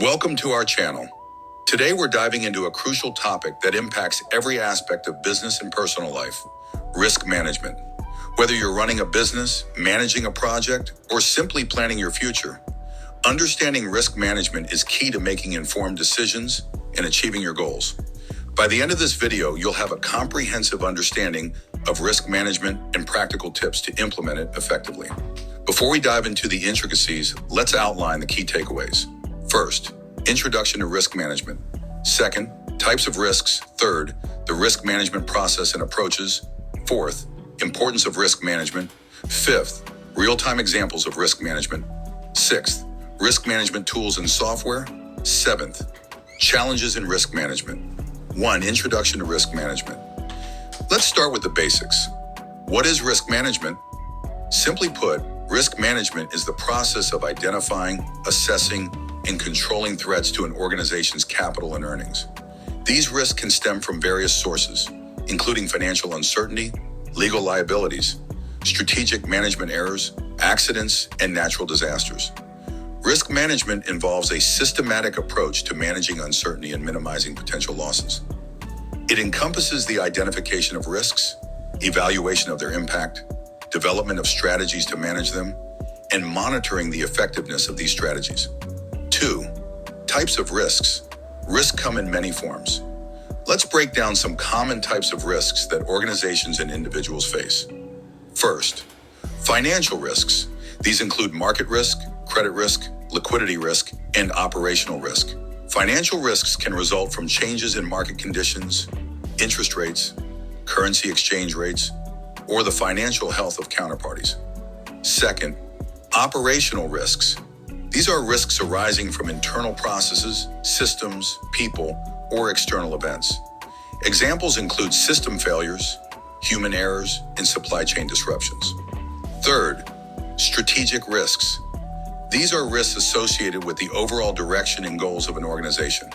Welcome to our channel. Today we're diving into a crucial topic that impacts every aspect of business and personal life: risk management. Whether you're running a business, managing a project, or simply planning your future, understanding risk management is key to making informed decisions and achieving your goals. By the end of this video, you'll have a comprehensive understanding of risk management and practical tips to implement it effectively. Before we dive into the intricacies, let's outline the key takeaways. First, introduction to risk management. Second, types of risks. Third, the risk management process and approaches. Fourth, importance of risk management. Fifth, real-time examples of risk management. Sixth, risk management tools and software. Seventh, challenges in risk management. 1. Introduction to risk management. Let's start with the basics. What is risk management? Simply put, risk management is the process of identifying, assessing, and controlling threats to an organization's capital and earnings. These risks can stem from various sources, including financial uncertainty, legal liabilities, strategic management errors, accidents, and natural disasters. Risk management involves a systematic approach to managing uncertainty and minimizing potential losses. It encompasses the identification of risks, evaluation of their impact, development of strategies to manage them, and monitoring the effectiveness of these strategies. 2. Types of risks. Risks come in many forms. Let's break down some common types of risks that organizations and individuals face. First, financial risks. These include market risk, credit risk, liquidity risk, and operational risk. Financial risks can result from changes in market conditions, interest rates, currency exchange rates, or the financial health of counterparties. Second, operational risks. These are risks arising from internal processes, systems, people, or external events. Examples include system failures, human errors, and supply chain disruptions. Third, strategic risks. These are risks associated with the overall direction and goals of an organization.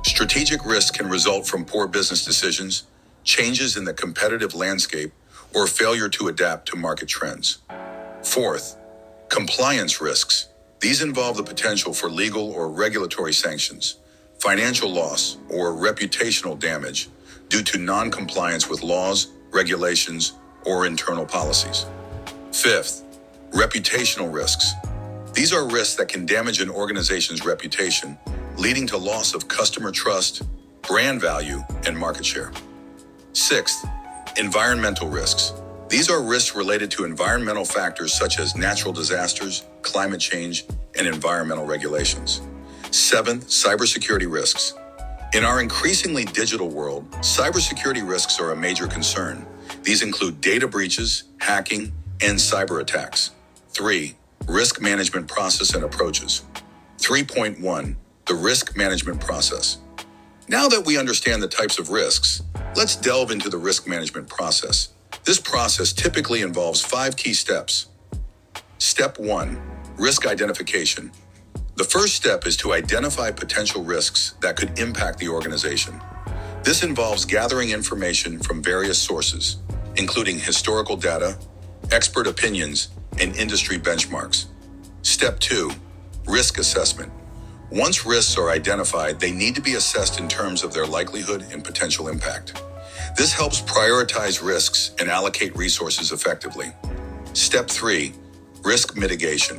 Strategic risks can result from poor business decisions, changes in the competitive landscape, or failure to adapt to market trends. Fourth, compliance risks. These involve the potential for legal or regulatory sanctions, financial loss, or reputational damage due to non-compliance with laws, regulations, or internal policies. Fifth, reputational risks. These are risks that can damage an organization's reputation, leading to loss of customer trust, brand value, and market share. Sixth, environmental risks. These are risks related to environmental factors such as natural disasters, climate change, and environmental regulations. Seventh, cybersecurity risks. In our increasingly digital world, cybersecurity risks are a major concern. These include data breaches, hacking, and cyber attacks. 3. Risk management process and approaches. 3.1. The risk management process. Now that we understand the types of risks, let's delve into the risk management process. This process typically involves 5 key steps. Step 1. Risk identification. The first step is to identify potential risks that could impact the organization. This involves gathering information from various sources, including historical data, expert opinions, and industry benchmarks. Step 2. Risk assessment. Once risks are identified, they need to be assessed in terms of their likelihood and potential impact. This helps prioritize risks and allocate resources effectively. Step 3. Risk mitigation.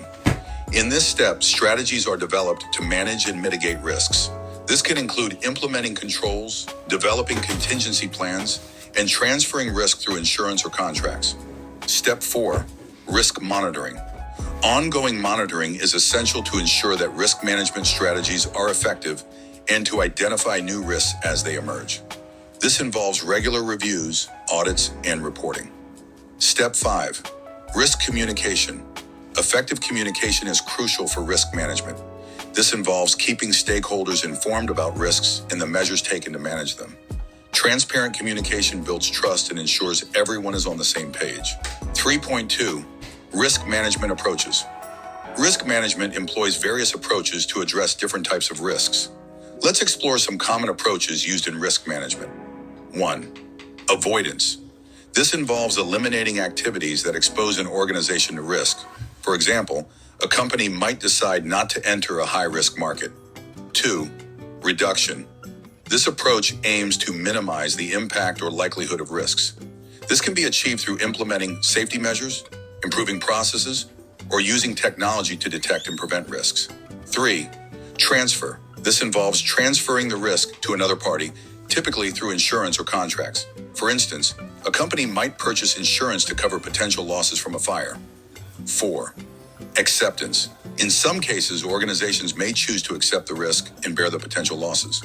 In this step, strategies are developed to manage and mitigate risks. This can include implementing controls, developing contingency plans, and transferring risk through insurance or contracts. Step 4. Risk monitoring. Ongoing monitoring is essential to ensure that risk management strategies are effective and to identify new risks as they emerge. This involves regular reviews, audits, and reporting. Step 5. Risk communication. Effective communication is crucial for risk management. This involves keeping stakeholders informed about risks and the measures taken to manage them. Transparent communication builds trust and ensures everyone is on the same page. 3.2. Risk management approaches. Risk management employs various approaches to address different types of risks. Let's explore some common approaches used in risk management. 1. Avoidance. This involves eliminating activities that expose an organization to risk. For example, a company might decide not to enter a high-risk market. 2. Reduction. This approach aims to minimize the impact or likelihood of risks. This can be achieved through implementing safety measures, improving processes, or using technology to detect and prevent risks. 3. Transfer. This involves transferring the risk to another party, typically through insurance or contracts. For instance, a company might purchase insurance to cover potential losses from a fire. 4. Acceptance. In some cases, organizations may choose to accept the risk and bear the potential losses.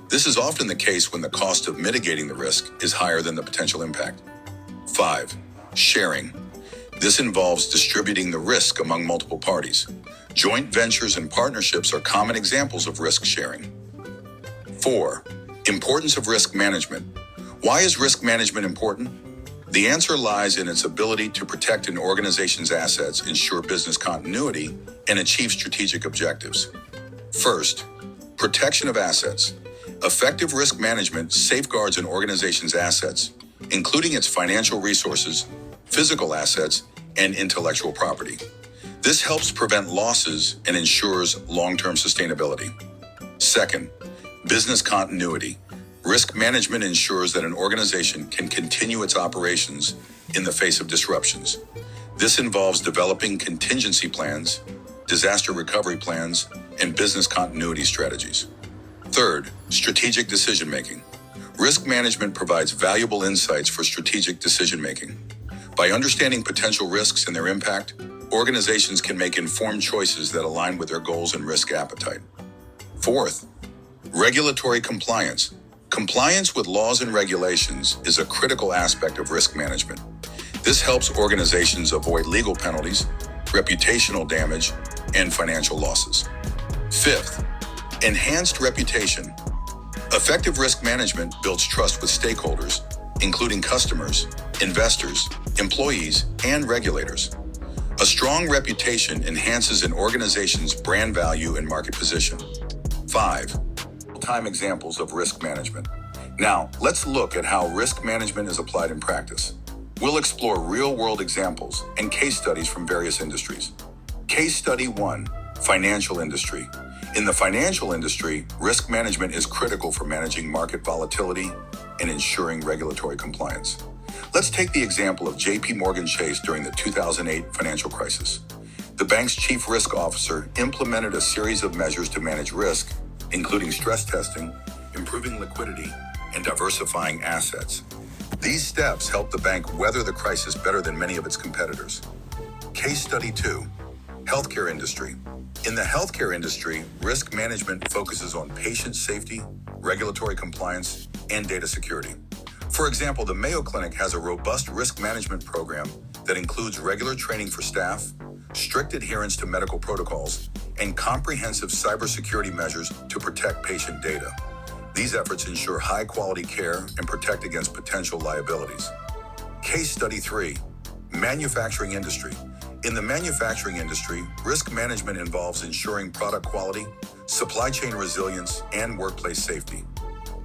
This is often the case when the cost of mitigating the risk is higher than the potential impact. 5. Sharing. This involves distributing the risk among multiple parties. Joint ventures and partnerships are common examples of risk sharing. 4. Importance of risk management. Why is risk management important? The answer lies in its ability to protect an organization's assets, ensure business continuity, and achieve strategic objectives. First, protection of assets. Effective risk management safeguards an organization's assets, including its financial resources, physical assets, and intellectual property. This helps prevent losses and ensures long-term sustainability. Second, business continuity. Risk management ensures that an organization can continue its operations in the face of disruptions. This involves developing contingency plans, disaster recovery plans, and business continuity strategies. Third, strategic decision-making. Risk management provides valuable insights for strategic decision-making. By understanding potential risks and their impact, organizations can make informed choices that align with their goals and risk appetite. Fourth, regulatory compliance. Compliance with laws and regulations is a critical aspect of risk management. This helps organizations avoid legal penalties, reputational damage, and financial losses. Fifth, enhanced reputation. Effective risk management builds trust with stakeholders, including customers, investors, employees, and regulators. A strong reputation enhances an organization's brand value and market position. 5. Real-time examples of risk management. Now, let's look at how risk management is applied in practice. We'll explore real-world examples and case studies from various industries. Case Study 1, Financial Industry. In the financial industry, risk management is critical for managing market volatility and ensuring regulatory compliance. Let's take the example of J.P. Morgan Chase during the 2008 financial crisis. The bank's chief risk officer implemented a series of measures to manage risk, including stress testing, improving liquidity, and diversifying assets. These steps helped the bank weather the crisis better than many of its competitors. Case Study 2, Healthcare Industry. In the healthcare industry, risk management focuses on patient safety, regulatory compliance, and data security. For example, the Mayo Clinic has a robust risk management program that includes regular training for staff, strict adherence to medical protocols, and comprehensive cybersecurity measures to protect patient data. These efforts ensure high-quality care and protect against potential liabilities. Case Study 3, Manufacturing Industry. In the manufacturing industry, risk management involves ensuring product quality, supply chain resilience, and workplace safety.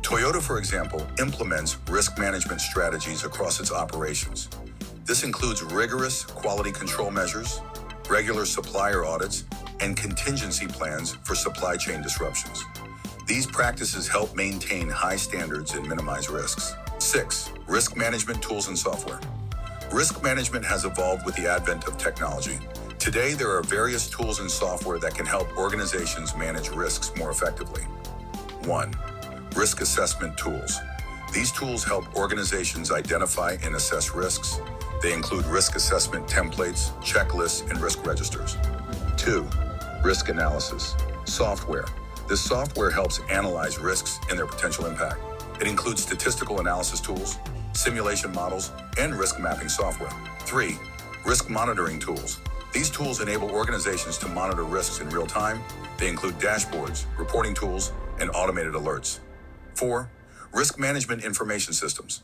Toyota, for example, implements risk management strategies across its operations. This includes rigorous quality control measures, regular supplier audits, and contingency plans for supply chain disruptions. These practices help maintain high standards and minimize risks. 6. Risk management tools and software. Risk management has evolved with the advent of technology. Today, there are various tools and software that can help organizations manage risks more effectively. 1. Risk assessment tools. These tools help organizations identify and assess risks. They include risk assessment templates, checklists, and risk registers. 2. Risk analysis software. This software helps analyze risks and their potential impact. It includes statistical analysis tools, simulation models, and risk mapping software. 3. Risk monitoring tools. These tools enable organizations to monitor risks in real time. They include dashboards, reporting tools, and automated alerts. 4. Risk management information systems.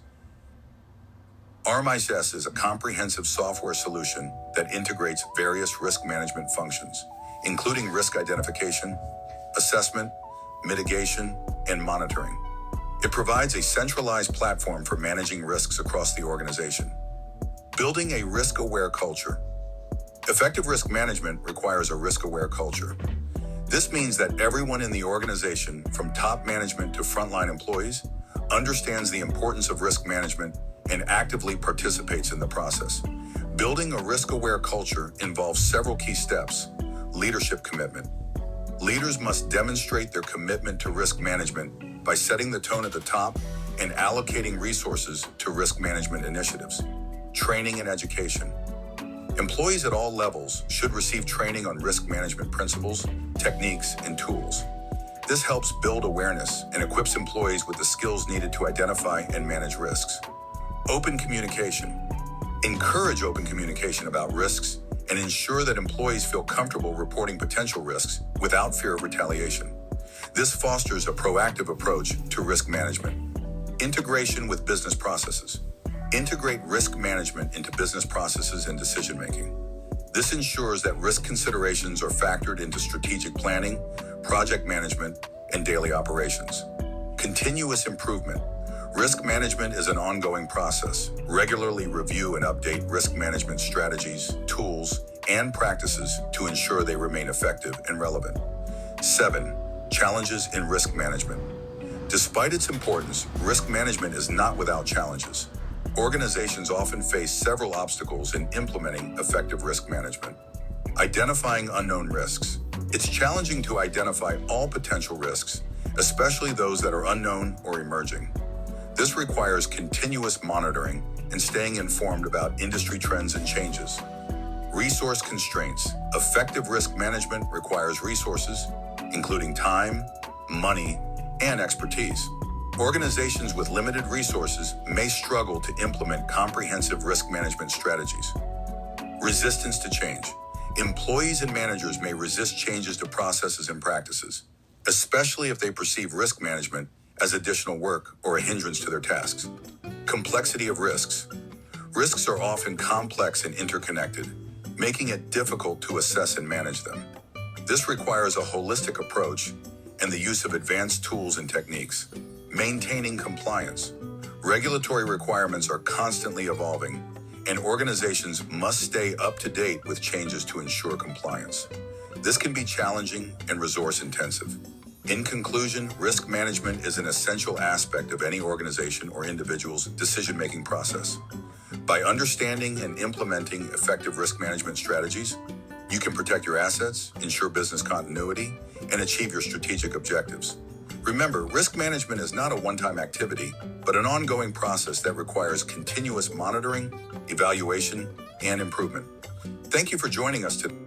RMIS is a comprehensive software solution that integrates various risk management functions, including risk identification, assessment, mitigation, and monitoring. It provides a centralized platform for managing risks across the organization. Building a risk-aware culture. Effective risk management requires a risk-aware culture. This means that everyone in the organization, from top management to frontline employees, understands the importance of risk management and actively participates in the process. Building a risk-aware culture involves several key steps. Leadership commitment. Leaders must demonstrate their commitment to risk management by setting the tone at the top and allocating resources to risk management initiatives. Training and education. Employees at all levels should receive training on risk management principles, techniques, and tools. This helps build awareness and equips employees with the skills needed to identify and manage risks. Open communication. Encourage open communication about risks and ensure that employees feel comfortable reporting potential risks without fear of retaliation. This fosters a proactive approach to risk management. Integration with business processes. Integrate risk management into business processes and decision-making. This ensures that risk considerations are factored into strategic planning, project management, and daily operations. Continuous improvement. Risk management is an ongoing process. Regularly review and update risk management strategies, tools, and practices to ensure they remain effective and relevant. 7. Challenges in risk management. Despite its importance, risk management is not without challenges. Organizations often face several obstacles in implementing effective risk management. Identifying unknown risks. It's challenging to identify all potential risks, especially those that are unknown or emerging. This requires continuous monitoring and staying informed about industry trends and changes. Resource constraints. Effective risk management requires resources, including time, money, and expertise. Organizations with limited resources may struggle to implement comprehensive risk management strategies. Resistance to change. Employees and managers may resist changes to processes and practices, especially if they perceive risk management as additional work or a hindrance to their tasks. Complexity of risks. Risks are often complex and interconnected, making it difficult to assess and manage them. This requires a holistic approach and the use of advanced tools and techniques. Maintaining compliance. Regulatory requirements are constantly evolving, and organizations must stay up to date with changes to ensure compliance. This can be challenging and resource-intensive. In conclusion, risk management is an essential aspect of any organization or individual's decision-making process. By understanding and implementing effective risk management strategies, you can protect your assets, ensure business continuity, and achieve your strategic objectives. Remember, risk management is not a one-time activity, but an ongoing process that requires continuous monitoring, evaluation, and improvement. Thank you for joining us today.